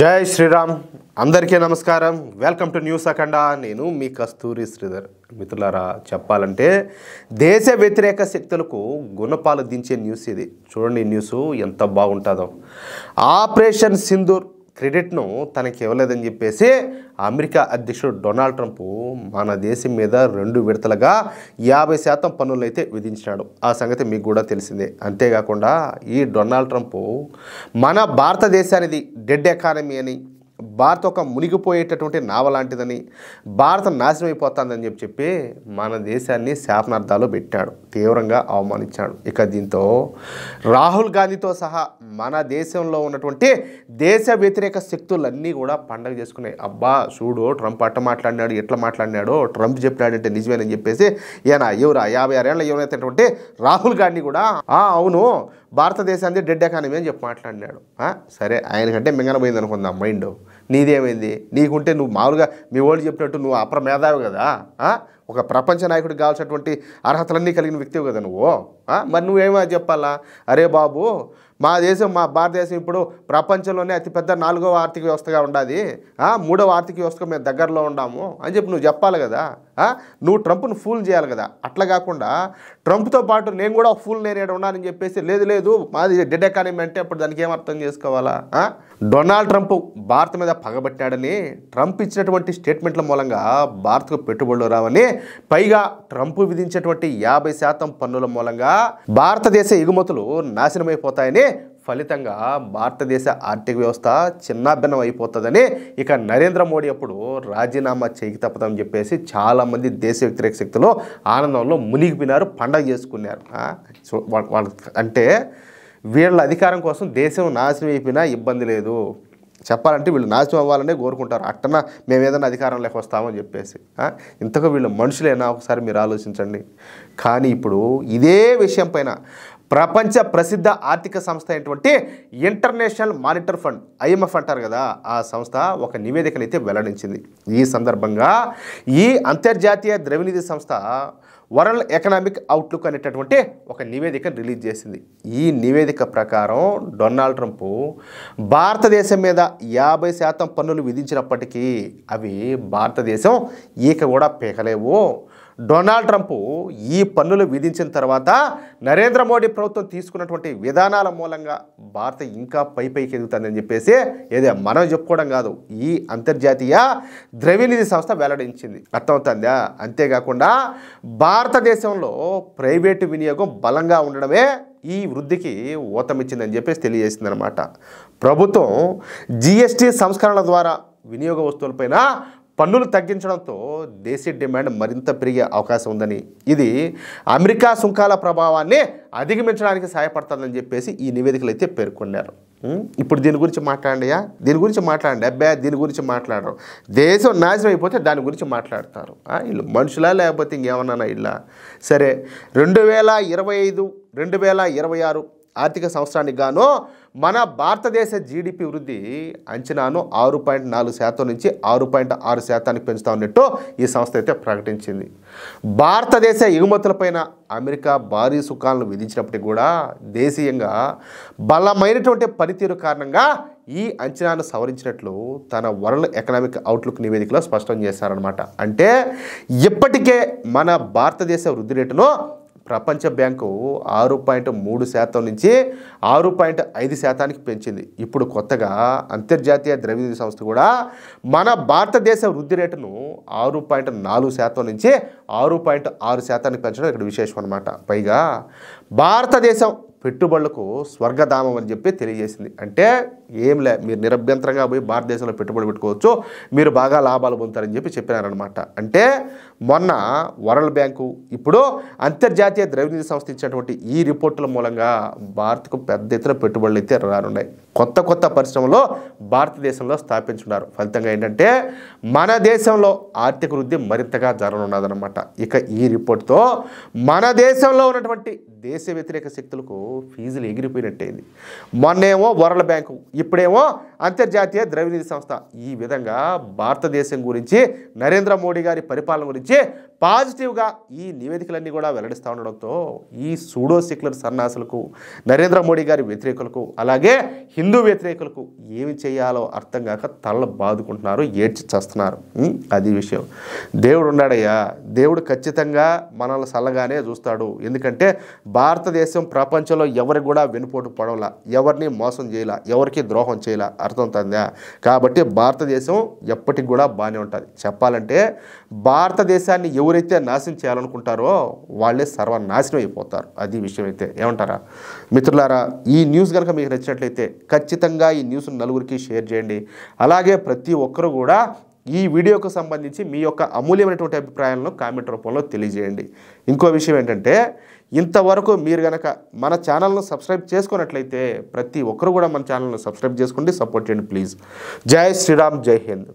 జై శ్రీరామ్ అందరికీ నమస్కారం. వెల్కమ్ టు న్యూస్ అఖండ. నేను మీ కస్తూరి శ్రీధర్. మిత్రులారా, చెప్పాలంటే దేశ వ్యతిరేక శక్తులకు గుణపాలు దించే న్యూస్ ఇది. చూడండి, ఈ న్యూస్ ఎంత బాగుంటుందో. ఆపరేషన్ సింధూర్ క్రెడిట్ను తనకి ఇవ్వలేదని చెప్పేసి అమెరికా అధ్యక్షుడు డొనాల్డ్ ట్రంప్ మన దేశం మీద 2 విడతలుగా 50% పన్నులు అయితే విధించినాడు. ఆ సంగతి మీకు కూడా తెలిసిందే. అంతేకాకుండా ఈ డొనాల్డ్ ట్రంప్ మన భారతదేశానిది డెడ్ ఎకానమీ అని, భారత్ ఒక మునిగిపోయేటటువంటి నావ లాంటిదని, భారత నాశనం అయిపోతుందని చెప్పి మన దేశాన్ని శాపనార్థాలు పెట్టాడు, తీవ్రంగా అవమానించాడు. ఇక దీంతో రాహుల్ గాంధీతో సహా మన దేశంలో ఉన్నటువంటి దేశ వ్యతిరేక శక్తులన్నీ కూడా పండగ చేసుకున్నాయి. అబ్బా చూడు, ట్రంప్ అట్ట మాట్లాడినాడు, ఎట్లా మాట్లాడినాడో, ట్రంప్ చెప్పినాడంటే నిజమేనని చెప్పేసి ఈయన 56 ఏళ్ళ యువనైనటువంటి రాహుల్ గాంధీ కూడా అవును భారతదేశాన్ని డెడ్ ఎకానమీ అని చెప్పి మాట్లాడినాడు. సరే, ఆయనకంటే మింగనపోయింది అనుకుందాం మైండ్. నీదేమైంది? నీకుంటే నువ్వు మామూలుగా మీ వాళ్ళు చెప్పినట్టు నువ్వు అప్ర మేధావి కదా, ఒక ప్రపంచ నాయకుడికి కావాల్సినటువంటి అర్హతలన్నీ కలిగిన వ్యక్తివి కదా నువ్వు. మరి నువ్వేమో చెప్పాలా? అరే బాబు, మా దేశం, మా భారతదేశం ఇప్పుడు ప్రపంచంలోనే అతిపెద్ద 4వ ఆర్థిక వ్యవస్థగా ఉండాలి, 3వ ఆర్థిక వ్యవస్థగా మేము దగ్గరలో ఉన్నాము అని చెప్పి నువ్వు చెప్పాలి కదా. నువ్వు ట్రంప్ను ఫూల్ చేయాలి కదా. అట్లా కాకుండా ట్రంప్తో పాటు నేను కూడా ఫూల్ నేనేడు ఉన్నానని చెప్పేసి లేదు మాది డెడ్ ఎకానమీ అంటే అప్పుడు దానికి ఏం అర్థం చేసుకోవాలా? డొనాల్డ్ ట్రంప్ భారత్ మీద పగబట్టాడని ట్రంప్ ఇచ్చినటువంటి స్టేట్మెంట్ల మూలంగా భారత్కు పెట్టుబడులు రావని, పైగా ట్రంప్ విధించేటువంటి 50% పన్నుల మూలంగా భారతదేశ ఎగుమతులు నాశనమైపోతాయని, ఫలితంగా భారతదేశ ఆర్థిక వ్యవస్థ చిన్నాభిన్నం అయిపోతుందని ఇక నరేంద్ర మోడీ అప్పుడు రాజీనామా చేయక తప్పదని చెప్పేసి చాలామంది దేశ వ్యతిరేక శక్తులు ఆనందంలో మునిగిపోయినారు, పండగ చేసుకున్నారు. వాళ్ళ అంటే వీళ్ళ అధికారం కోసం దేశం నాశనం అయిపోయినా ఇబ్బంది లేదు. చెప్పాలంటే వీళ్ళు నాశనం అవ్వాలనే కోరుకుంటారు. అట్టన మేము ఏదైనా అధికారంలోకి వస్తామని చెప్పేసి. ఇంతకు వీళ్ళు మనుషులేనా? ఒకసారి మీరు ఆలోచించండి. కానీ ఇప్పుడు ఇదే విషయం పైన ప్రపంచ ప్రసిద్ధ ఆర్థిక సంస్థ అయినటువంటి ఇంటర్నేషనల్ మానిటరీ ఫండ్, IMF అంటారు కదా, ఆ సంస్థ ఒక నివేదికనైతే వెల్లడించింది. ఈ సందర్భంగా ఈ అంతర్జాతీయ ద్రవ్యనిధి సంస్థ వరల్డ్ ఎకనామిక్ అవుట్లుక్ అనేటటువంటి ఒక నివేదికను రిలీజ్ చేసింది. ఈ నివేదిక ప్రకారం డొనాల్డ్ ట్రంప్ భారతదేశం మీద 50% పన్నులు విధించినప్పటికీ అవి భారతదేశం ఈక కూడా పీకలేవు. డొనాల్డ్ ట్రంప్ ఈ పన్నులు విధించిన తర్వాత నరేంద్ర మోడీ ప్రభుత్వం తీసుకున్నటువంటి విధానాల మూలంగా భారత్ ఇంకా పైకి ఎదుగుతుందని చెప్పేసి ఏదో మనం చెప్పుకోవడం కాదు, ఈ అంతర్జాతీయ ద్రవ్యనిధి సంస్థ వెల్లడించింది. అర్థమవుతుందా? అంతేకాకుండా భారతదేశంలో ప్రైవేటు వినియోగం బలంగా ఉండడమే ఈ వృద్ధికి ఊతమిచ్చిందని చెప్పేసి తెలియజేసిందనమాట. ప్రభుత్వం GST సంస్కరణల ద్వారా వినియోగ వస్తువులపైన పన్నులు తగ్గించడంతో దేశీయ డిమాండ్ మరింత పెరిగే అవకాశం ఉందని, ఇది అమెరికా సుంకాల ప్రభావాన్ని అధిగమించడానికి సహాయపడుతుందని చెప్పేసి ఈ నివేదికలు అయితే పేర్కొన్నారు. ఇప్పుడు దీని గురించి మాట్లాడండి, అబ్బాయి దీని గురించి మాట్లాడరు. దేశం నాశనం అయిపోతే దాని గురించి మాట్లాడతారు. వీళ్ళు మనుషులా లేకపోతే ఇంకేమన్నా ఇలా? సరే, 2025, 2026 ఆర్థిక సంవత్సరానికి గాను మన భారతదేశ GDP వృద్ధి అంచనాను 6.4% నుంచి 6.6% పెంచుతా ఉన్నట్టు ఈ సంస్థ అయితే ప్రకటించింది. భారతదేశ ఎగుమతులపైన అమెరికా భారీ సుంకాలను విధించినప్పటికీ కూడా దేశీయంగా బలమైనటువంటి పనితీరు కారణంగా ఈ అంచనాను సవరించినట్లు తన వరల్డ్ ఎకనామిక్ అవుట్లుక్ నివేదికలో స్పష్టం చేశారనమాట. అంటే ఇప్పటికే మన భారతదేశ వృద్ధి రేటును ప్రపంచ బ్యాంకు 6.3% నుంచి 6.5%కి పెంచింది. ఇప్పుడు కొత్తగా అంతర్జాతీయ ద్రవ్యనిధి సంస్థ కూడా మన భారతదేశ వృద్ధి రేటును 6.4% నుంచి 6.6%కి పెంచడం ఇక్కడ విశేషం అనమాట. పైగా భారతదేశం పెట్టుబడులకు స్వర్గధామం అని చెప్పి తెలియజేసింది. అంటే ఏంలే, మీరు నిరభ్యంతరంగా పోయి భారతదేశంలో పెట్టుబడి పెట్టుకోవచ్చు, మీరు బాగా లాభాలు పొందుతారని చెప్పి చెప్పినారనమాట. అంటే మొన్న వరల్డ్ బ్యాంకు, ఇప్పుడు అంతర్జాతీయ ద్రవ్యనిధి సంస్థ ఇచ్చినటువంటి ఈ రిపోర్టుల మూలంగా భారత్కు పెద్ద ఎత్తున పెట్టుబడులు అయితే రానున్నాయి. కొత్త పరిశ్రమలు భారతదేశంలో స్థాపించున్నారు. ఫలితంగా ఏంటంటే మన దేశంలో ఆర్థిక వృద్ధి మరింతగా జరగనున్నదన్నమాట. ఇక ఈ రిపోర్ట్తో మన దేశంలో ఉన్నటువంటి దేశ వ్యతిరేక శక్తులకు ఫీజులు ఎగిరిపోయినట్టయింది. మొన్నేమో వరల్డ్ బ్యాంకు, ఇప్పుడేమో అంతర్జాతీయ ద్రవ్యనిధి సంస్థ ఈ విధంగా భారతదేశం గురించి, నరేంద్ర మోడీ గారి పరిపాలన గురించి పాజిటివ్గా ఈ నివేదికలన్నీ కూడా వెల్లడిస్తూ ఉండడంతో ఈ సూడో సెక్యులర్ సన్నాసులకు, నరేంద్ర మోడీ గారి వ్యతిరేకులకు, అలాగే హిందూ వ్యతిరేకులకు ఏమి చేయాలో అర్థం కాక తల బాదుకుంటున్నారు, ఏడ్చి చేస్తున్నారు. అది విషయం. దేవుడు ఉన్నాడయ్యా, దేవుడు ఖచ్చితంగా మనల్ని చల్లగానే చూస్తాడు. ఎందుకంటే భారతదేశం ప్రపంచంలో ఎవరికి కూడా వెనుపోటు పడవలా, ఎవరిని మోసం చేయాల, ఎవరికి ద్రోహం చేయాల, అర్థమవుతుందా? కాబట్టి భారతదేశం ఎప్పటికి కూడా బాగానే ఉంటుంది. చెప్పాలంటే భారతదేశాన్ని ఎవరైతే నాశనం చేయాలనుకుంటారో వాళ్ళే సర్వనాశనం అయిపోతారు. అది విషయం. అయితే ఏమంటారా మిత్రులారా? ఈ న్యూస్ కనుక మీకు నచ్చినట్లయితే ఖచ్చితంగా ఈ న్యూస్ నలుగురికి షేర్ చేయండి. అలాగే ప్రతి ఒక్కరు కూడా ఈ వీడియోకు సంబంధించి మీ యొక్క అమూల్యమైనటువంటి అభిప్రాయాలను కామెంట్ రూపంలో తెలియజేయండి. ఇంకో విషయం ఏంటంటే, ఇంతవరకు మీరు కనుక మన ఛానల్ను సబ్స్క్రైబ్ చేసుకున్నట్లయితే ప్రతి ఒక్కరు కూడా మన ఛానల్ను సబ్స్క్రైబ్ చేసుకోండి, సపోర్ట్ చేయండి ప్లీజ్. జై శ్రీరామ్, జై హింద్.